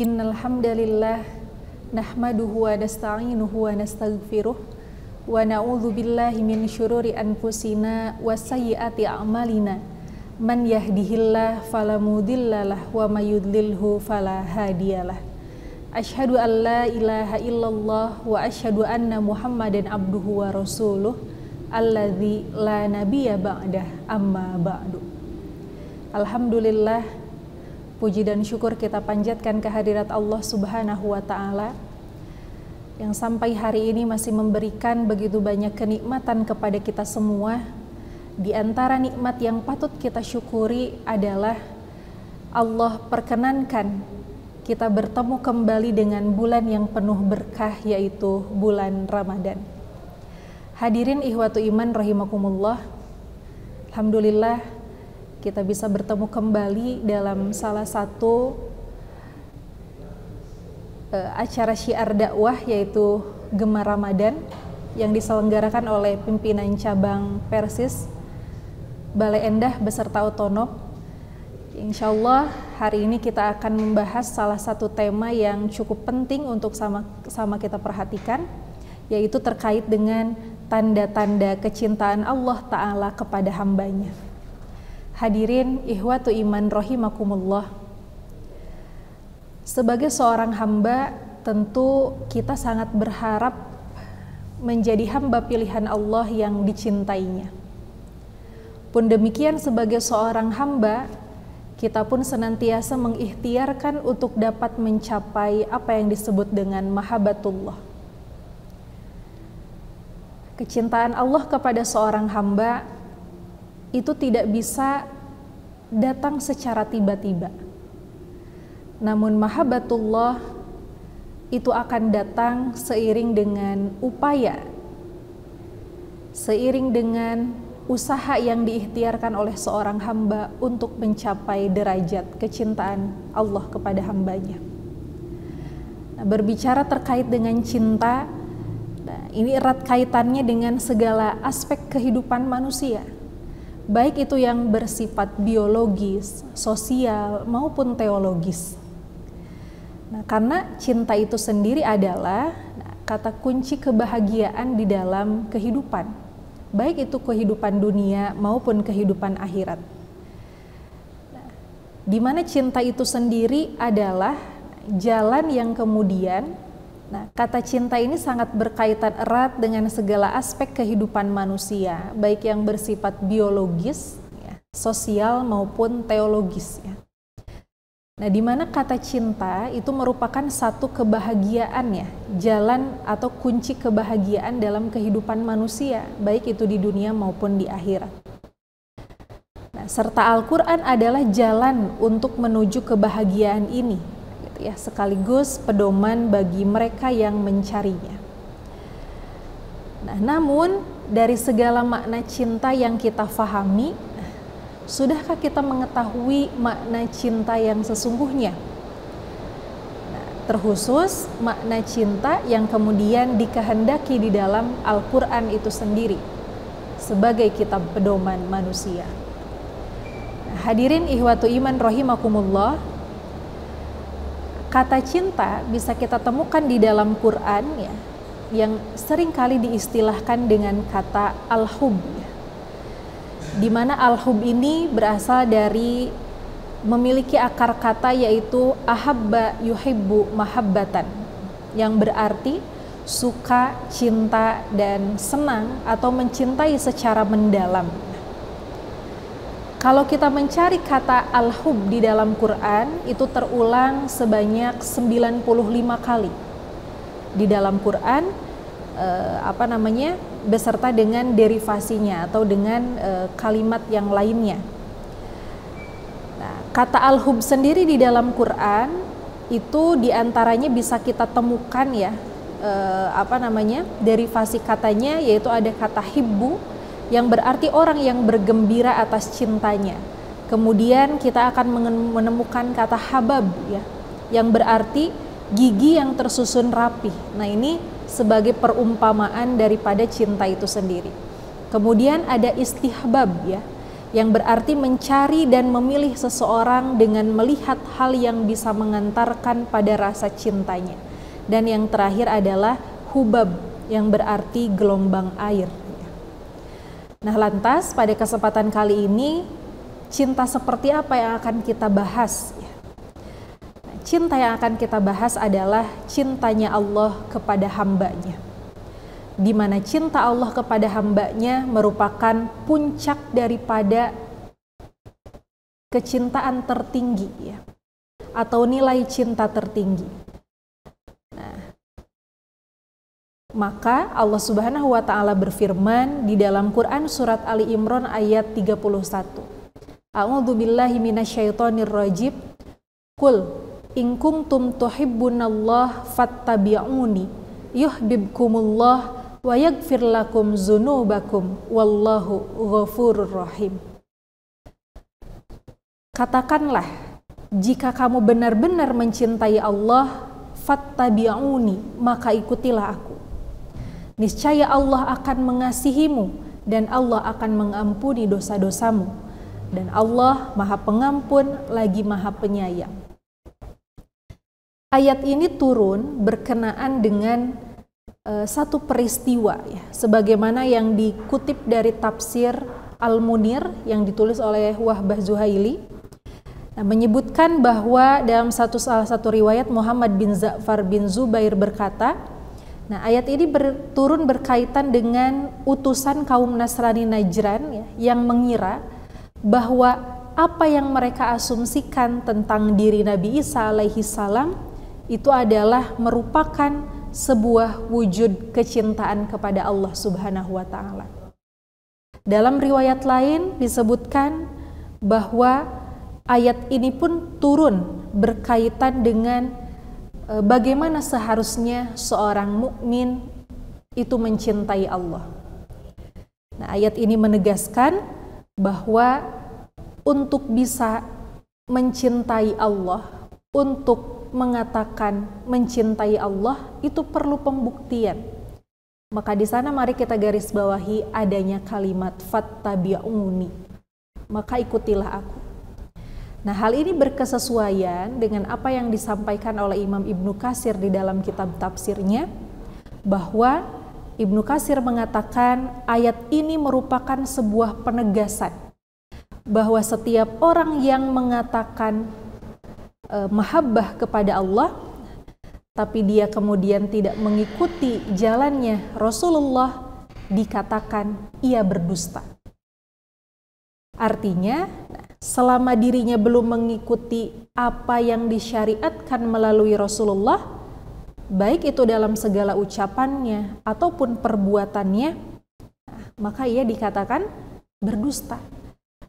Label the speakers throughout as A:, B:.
A: Innal hamdalillah nahmaduhu wa nasta'inuhu wa nastaghfiruh wa na'udzu billahi min syururi anfusina wa sayyiati a'malina. Man yahdihillahu fala mudhillalah wa may yudlilhu fala hadiyalah. Asyhadu an la ilaha illallah wa asyhadu anna Muhammadan abduhu wa rasuluh alladzi la nabiyya ba'dah amma ba'du. Alhamdulillah, puji dan syukur kita panjatkan kehadirat Allah Subhanahu wa Ta'ala yang sampai hari ini masih memberikan begitu banyak kenikmatan kepada kita semua. Di antara nikmat yang patut kita syukuri adalah Allah perkenankan kita bertemu kembali dengan bulan yang penuh berkah, yaitu bulan Ramadan. Hadirin ikhwatu iman rahimakumullah, alhamdulillah kita bisa bertemu kembali dalam salah satu acara syiar dakwah, yaitu Gemar Ramadan yang diselenggarakan oleh pimpinan cabang Persis Bale Endah beserta Otonom. Insya Allah hari ini kita akan membahas salah satu tema yang cukup penting untuk sama kita perhatikan, yaitu terkait dengan tanda-tanda kecintaan Allah Ta'ala kepada hambanya. Hadirin ihwatu iman rahimakumullah, sebagai seorang hamba tentu kita sangat berharap menjadi hamba pilihan Allah yang dicintainya. Pun demikian, sebagai seorang hamba kita pun senantiasa mengikhtiarkan untuk dapat mencapai apa yang disebut dengan mahabbatullah. Kecintaan Allah kepada seorang hamba itu tidak bisa datang secara tiba-tiba. Namun mahabbatullah itu akan datang seiring dengan upaya, seiring dengan usaha yang diikhtiarkan oleh seorang hamba untuk mencapai derajat kecintaan Allah kepada hambanya. Nah, berbicara terkait dengan cinta, ini erat kaitannya dengan segala aspek kehidupan manusia, baik itu yang bersifat biologis, sosial, maupun teologis. Nah, karena cinta itu sendiri adalah kata kunci kebahagiaan di dalam kehidupan, baik itu kehidupan dunia maupun kehidupan akhirat. Nah, di mana cinta itu sendiri adalah jalan yang kemudian, kata cinta ini sangat berkaitan erat dengan segala aspek kehidupan manusia, baik yang bersifat biologis, sosial maupun teologis. Nah, di mana kata cinta itu merupakan satu kebahagiaan, jalan atau kunci kebahagiaan dalam kehidupan manusia, baik itu di dunia maupun di akhirat. Nah, serta Al-Quran adalah jalan untuk menuju kebahagiaan ini, sekaligus pedoman bagi mereka yang mencarinya. Nah, namun dari segala makna cinta yang kita fahami, sudahkah kita mengetahui makna cinta yang sesungguhnya? Nah, terkhusus makna cinta yang kemudian dikehendaki di dalam Al-Quran itu sendiri sebagai kitab pedoman manusia. Nah, hadirin ihwatu iman rahimakumullah, kata cinta bisa kita temukan di dalam Quran yang seringkali diistilahkan dengan kata al-hub, di mana al-hub ini berasal dari memiliki akar kata yaitu ahabba yuhibbu mahabbatan, yang berarti suka, cinta, dan senang atau mencintai secara mendalam. Kalau kita mencari kata al-hub di dalam Quran, itu terulang sebanyak 95 kali di dalam Quran, beserta dengan derivasinya atau dengan kalimat yang lainnya. Nah, kata al-hub sendiri di dalam Quran itu diantaranya bisa kita temukan derivasi katanya, yaitu ada kata hibbu yang berarti orang yang bergembira atas cintanya. Kemudian kita akan menemukan kata habab yang berarti gigi yang tersusun rapi. Nah, ini sebagai perumpamaan daripada cinta itu sendiri. Kemudian ada istihbab yang berarti mencari dan memilih seseorang dengan melihat hal yang bisa mengantarkan pada rasa cintanya. Dan yang terakhir adalah hubab, yang berarti gelombang air. Nah, lantas pada kesempatan kali ini, cinta seperti apa yang akan kita bahas? Cinta yang akan kita bahas adalah cintanya Allah kepada hambanya, di mana cinta Allah kepada hambanya merupakan puncak daripada kecintaan tertinggi, ya, atau nilai cinta tertinggi. Nah, maka Allah Subhanahu wa Ta'ala berfirman di dalam Quran surat Ali Imran ayat 31. A'udzu billahi minasyaitonir rajim. Qul in kuntum tuhibbunallah fattabi'uni yuhibbukumullah wa yaghfir lakum dzunubakum wallahu ghafurur rahim. Katakanlah, jika kamu benar-benar mencintai Allah, fattabi'uni, maka ikutilah aku. Niscaya Allah akan mengasihimu dan Allah akan mengampuni dosa-dosamu, dan Allah Maha Pengampun lagi Maha Penyayang. Ayat ini turun berkenaan dengan satu peristiwa, ya, sebagaimana yang dikutip dari tafsir Al-Munir yang ditulis oleh Wahbah Zuhaili. Nah, menyebutkan bahwa dalam salah satu riwayat Muhammad bin Ja'far bin Zubair berkata, nah, ayat ini turun berkaitan dengan utusan kaum Nasrani Najran, ya, yang mengira bahwa apa yang mereka asumsikan tentang diri Nabi Isa alaihi salam itu adalah merupakan sebuah wujud kecintaan kepada Allah Subhanahu wa Ta'ala. Dalam riwayat lain disebutkan bahwa ayat ini pun turun berkaitan dengan bagaimana seharusnya seorang mukmin itu mencintai Allah. Nah, ayat ini menegaskan bahwa untuk bisa mencintai Allah, untuk mengatakan mencintai Allah itu perlu pembuktian. Maka di sana mari kita garis bawahi adanya kalimat fattabi'uni, maka ikutilah aku. Nah, hal ini berkesesuaian dengan apa yang disampaikan oleh Imam Ibnu Katsir di dalam kitab tafsirnya, bahwa Ibnu Katsir mengatakan ayat ini merupakan sebuah penegasan bahwa setiap orang yang mengatakan mahabbah kepada Allah, tapi dia kemudian tidak mengikuti jalannya Rasulullah, dikatakan ia berdusta. Artinya, selama dirinya belum mengikuti apa yang disyariatkan melalui Rasulullah, baik itu dalam segala ucapannya ataupun perbuatannya, maka ia dikatakan berdusta.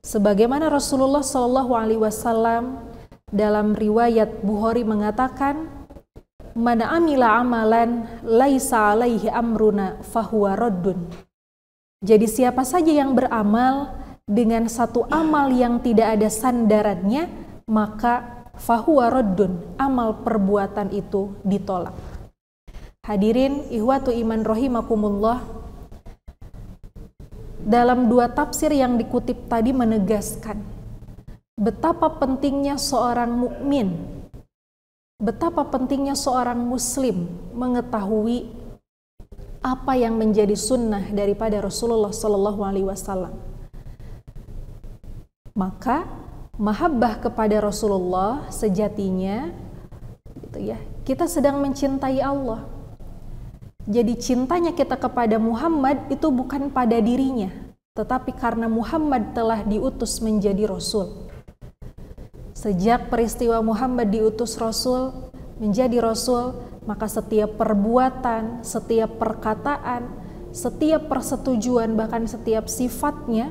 A: Sebagaimana Rasulullah SAW dalam riwayat Bukhari mengatakan, "Man amila amalan laisa alaihi amruna fahuwa raddun." Jadi siapa saja yang beramal dengan satu amal yang tidak ada sandarannya, maka fahuwa raddun, amal perbuatan itu ditolak. Hadirin ihwatu iman rahimakumullah, dalam dua tafsir yang dikutip tadi menegaskan betapa pentingnya seorang mukmin, betapa pentingnya seorang muslim mengetahui apa yang menjadi sunnah daripada Rasulullah SAW. Maka mahabbah kepada Rasulullah sejatinya, gitu ya, kita sedang mencintai Allah. Jadi cintanya kita kepada Muhammad itu bukan pada dirinya, tetapi karena Muhammad telah diutus menjadi Rasul. Sejak peristiwa Muhammad diutus Rasul, menjadi Rasul, maka setiap perbuatan, setiap perkataan, setiap persetujuan, bahkan setiap sifatnya,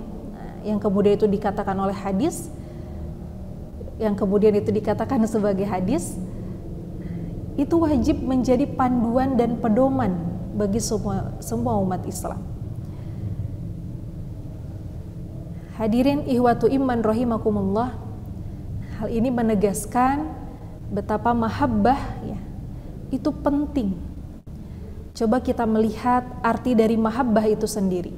A: yang kemudian itu dikatakan oleh hadis, yang kemudian itu dikatakan sebagai hadis, itu wajib menjadi panduan dan pedoman bagi semua umat Islam. Hadirin ihwatu iman rahimakumullah, hal ini menegaskan betapa mahabbah, ya, itu penting. Coba kita melihat arti dari mahabbah itu sendiri.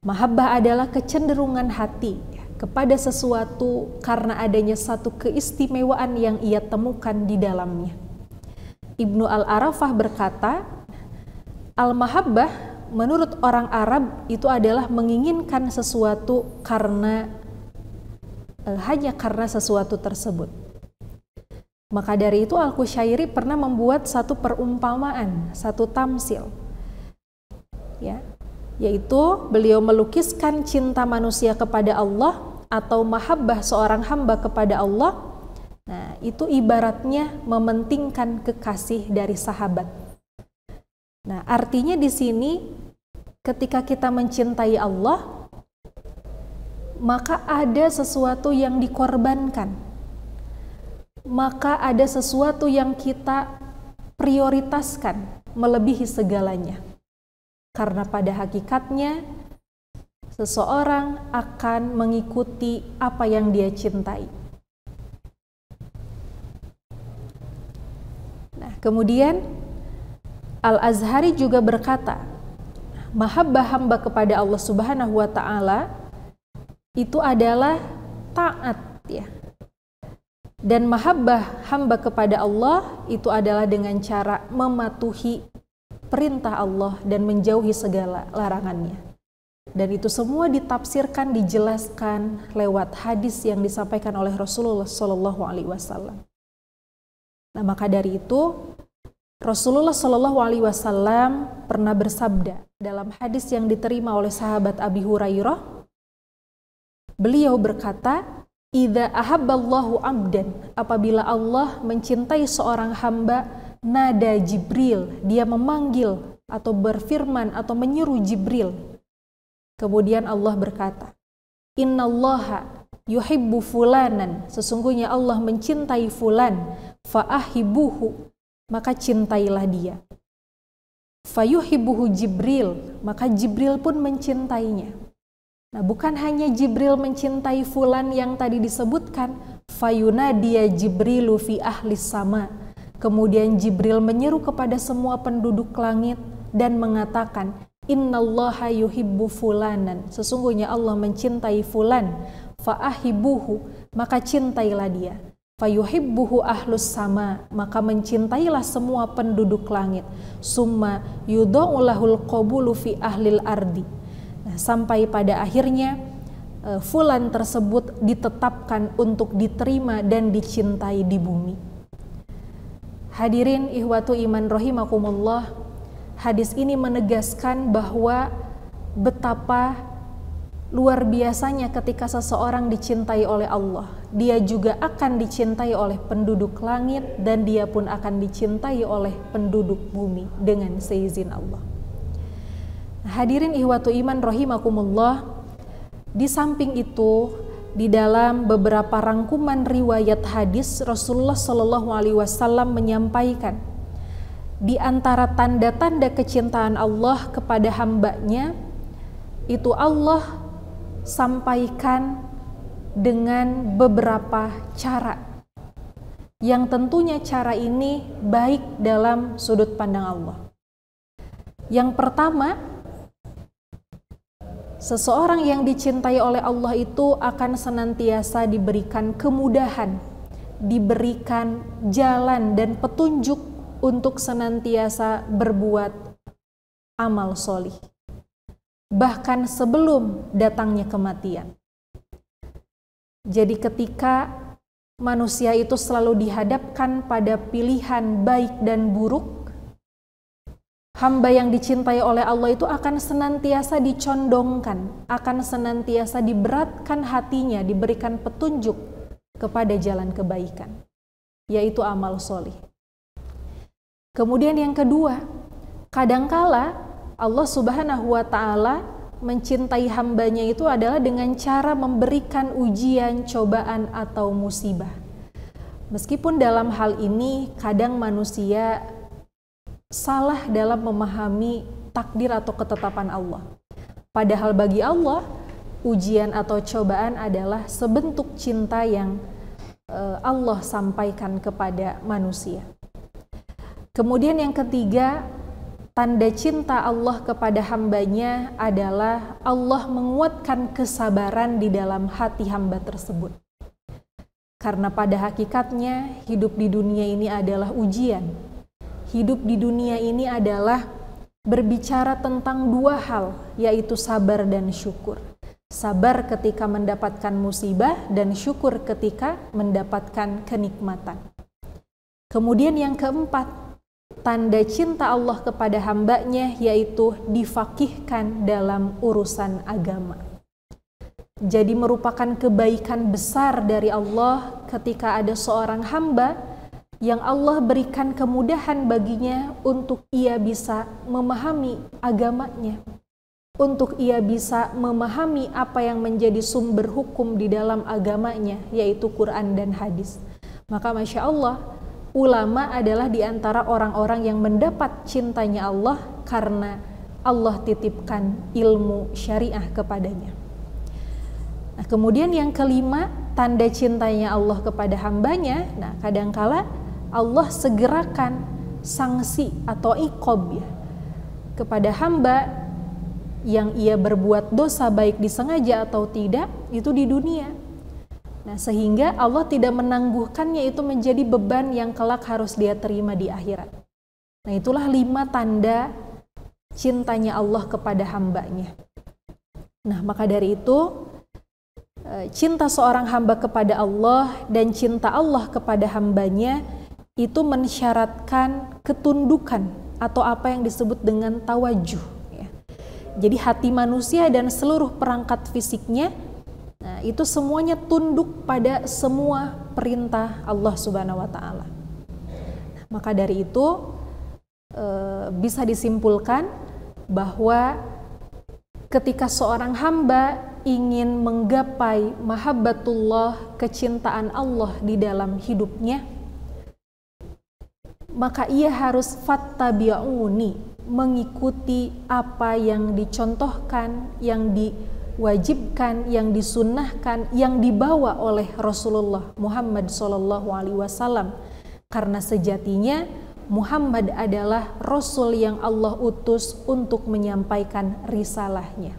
A: Mahabbah adalah kecenderungan hati kepada sesuatu karena adanya satu keistimewaan yang ia temukan di dalamnya. Ibnu Al-Arafah berkata, al-mahabbah menurut orang Arab itu adalah menginginkan sesuatu hanya karena sesuatu tersebut. Maka dari itu Al-Qushairi pernah membuat satu perumpamaan, satu tamsil, yaitu beliau melukiskan cinta manusia kepada Allah atau mahabbah seorang hamba kepada Allah. Nah, itu ibaratnya mementingkan kekasih dari sahabat. Nah, artinya di sini ketika kita mencintai Allah, maka ada sesuatu yang dikorbankan, maka ada sesuatu yang kita prioritaskan melebihi segalanya. Karena pada hakikatnya seseorang akan mengikuti apa yang dia cintai. Nah, kemudian Al-Azhari juga berkata, mahabbah hamba kepada Allah Subhanahu wa ta'ala itu adalah taat, ya. Dan mahabbah hamba kepada Allah itu adalah dengan cara mematuhi perintah Allah dan menjauhi segala larangannya. Dan itu semua ditafsirkan, dijelaskan lewat hadis yang disampaikan oleh Rasulullah SAW. Nah, maka dari itu Rasulullah SAW pernah bersabda dalam hadis yang diterima oleh sahabat Abi Hurairah. Beliau berkata, "Idza ahabballahu 'abdan," apabila Allah mencintai seorang hamba, nada Jibril, dia memanggil atau berfirman atau menyeru Jibril. Kemudian Allah berkata, "Innallaha yuhibbu fulanan," sesungguhnya Allah mencintai fulan, fa'ahibuhu, maka cintailah dia. Fayuhibbuhu Jibril, maka Jibril pun mencintainya. Nah, bukan hanya Jibril mencintai fulan yang tadi disebutkan, fayunadiya Jibrilu fi ahli sama. Kemudian Jibril menyeru kepada semua penduduk langit dan mengatakan, "Innallaha yuhibbu fulanan," sesungguhnya Allah mencintai fulan, fa'ahibuhu, maka cintailah dia. Fayuhibbuhu ahlus sama, maka mencintailah semua penduduk langit. Summa yudha'ulahul qabulu fi ahlil ardi. Nah, sampai pada akhirnya fulan tersebut ditetapkan untuk diterima dan dicintai di bumi. Hadirin ihwatu iman rahimakumullah, hadis ini menegaskan bahwa betapa luar biasanya ketika seseorang dicintai oleh Allah, dia juga akan dicintai oleh penduduk langit dan dia pun akan dicintai oleh penduduk bumi dengan seizin Allah. Hadirin ihwatu iman rahimakumullah, di samping itu di dalam beberapa rangkuman riwayat hadis Rasulullah SAW menyampaikan di antara tanda-tanda kecintaan Allah kepada hambanya itu Allah sampaikan dengan beberapa cara yang tentunya cara ini baik dalam sudut pandang Allah. Yang pertama, seseorang yang dicintai oleh Allah itu akan senantiasa diberikan kemudahan, diberikan jalan dan petunjuk untuk senantiasa berbuat amal solih, bahkan sebelum datangnya kematian. Jadi ketika manusia itu selalu dihadapkan pada pilihan baik dan buruk, hamba yang dicintai oleh Allah itu akan senantiasa dicondongkan, akan senantiasa diberatkan hatinya, diberikan petunjuk kepada jalan kebaikan, yaitu amal solih. Kemudian yang kedua, kadangkala Allah Subhanahu wa ta'ala mencintai hambanya itu adalah dengan cara memberikan ujian, cobaan, atau musibah. Meskipun dalam hal ini kadang manusia salah dalam memahami takdir atau ketetapan Allah. Padahal bagi Allah, ujian atau cobaan adalah sebentuk cinta yang Allah sampaikan kepada manusia. Kemudian yang ketiga, tanda cinta Allah kepada hambanya adalah Allah menguatkan kesabaran di dalam hati hamba tersebut. Karena pada hakikatnya hidup di dunia ini adalah ujian. Hidup di dunia ini adalah berbicara tentang dua hal, yaitu sabar dan syukur. Sabar ketika mendapatkan musibah dan syukur ketika mendapatkan kenikmatan. Kemudian yang keempat, tanda cinta Allah kepada hambanya yaitu difaqihkan dalam urusan agama. Jadi merupakan kebaikan besar dari Allah ketika ada seorang hamba yang Allah berikan kemudahan baginya untuk ia bisa memahami agamanya, untuk ia bisa memahami apa yang menjadi sumber hukum di dalam agamanya, yaitu Quran dan hadis. Maka Masya Allah, ulama adalah di antara orang-orang yang mendapat cintanya Allah karena Allah titipkan ilmu syariah kepadanya. Nah, kemudian yang kelima, tanda cintanya Allah kepada hambanya. Nah, kadangkala Allah segerakan sanksi atau iqab ya kepada hamba yang ia berbuat dosa baik disengaja atau tidak itu di dunia. Nah, sehingga Allah tidak menangguhkannya itu menjadi beban yang kelak harus dia terima di akhirat. Nah, itulah 5 tanda cintanya Allah kepada hambanya. Nah, maka dari itu cinta seorang hamba kepada Allah dan cinta Allah kepada hambanya itu mensyaratkan ketundukan atau apa yang disebut dengan tawajuh ya. Jadi hati manusia dan seluruh perangkat fisiknya, nah, itu semuanya tunduk pada semua perintah Allah Subhanahu wa Ta'ala. Maka dari itu bisa disimpulkan bahwa ketika seorang hamba ingin menggapai mahabbatullah, kecintaan Allah di dalam hidupnya, maka ia harus fattabi'uni, mengikuti apa yang dicontohkan, yang diwajibkan, yang disunnahkan, yang dibawa oleh Rasulullah Muhammad SAW. Karena sejatinya Muhammad adalah Rasul yang Allah utus untuk menyampaikan risalahnya.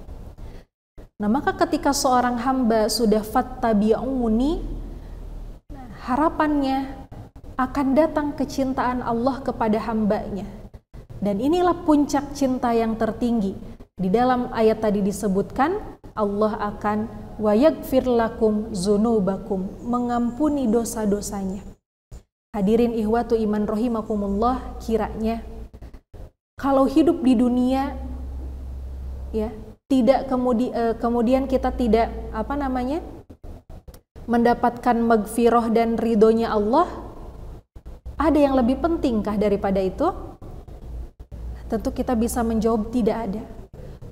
A: Nah, maka ketika seorang hamba sudah fattabi'uni, harapannya akan datang kecintaan Allah kepada hambanya. Dan inilah puncak cinta yang tertinggi. Di dalam ayat tadi disebutkan, Allah akan wa yaghfir lakum dzunubakum, mengampuni dosa-dosanya. Hadirin ihwatu iman rahimakumullah, kiranya kalau hidup di dunia ya, tidak kemudian kita tidak mendapatkan maghfirah dan ridhonya Allah, ada yang lebih pentingkah daripada itu? Tentu kita bisa menjawab tidak ada.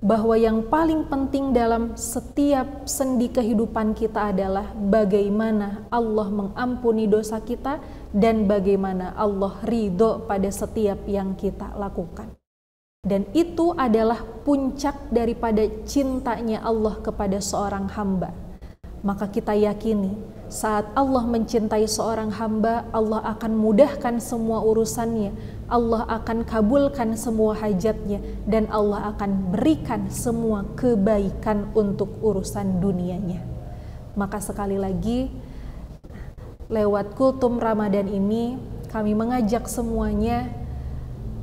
A: Bahwa yang paling penting dalam setiap sendi kehidupan kita adalah bagaimana Allah mengampuni dosa kita dan bagaimana Allah ridho pada setiap yang kita lakukan. Dan itu adalah puncak daripada cintanya Allah kepada seorang hamba. Maka kita yakini saat Allah mencintai seorang hamba, Allah akan mudahkan semua urusannya, Allah akan kabulkan semua hajatnya, dan Allah akan berikan semua kebaikan untuk urusan dunianya. Maka sekali lagi, lewat kultum Ramadan ini, kami mengajak semuanya,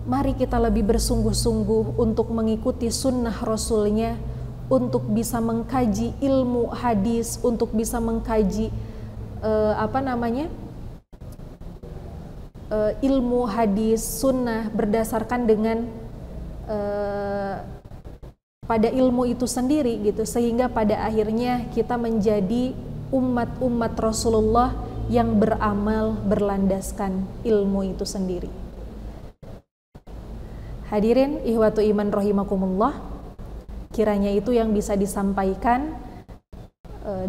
A: mari kita lebih bersungguh-sungguh untuk mengikuti sunnah Rasulnya, untuk bisa mengkaji ilmu hadis, untuk bisa mengkaji ilmu hadis, sunnah berdasarkan dengan pada ilmu itu sendiri gitu, sehingga pada akhirnya kita menjadi umat-umat Rasulullah yang beramal berlandaskan ilmu itu sendiri. Hadirin ihwatu iman rahimakumullah, kiranya itu yang bisa disampaikan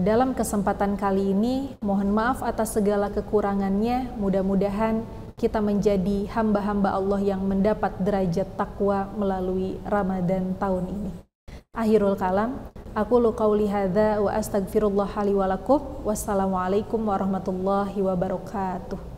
A: dalam kesempatan kali ini. Mohon maaf atas segala kekurangannya. Mudah-mudahan kita menjadi hamba-hamba Allah yang mendapat derajat takwa melalui Ramadan tahun ini. Akhirul kalam, aqulu qauli hadza wa astaghfirullah li wa lakum. Wassalamualaikum warahmatullahi wabarakatuh.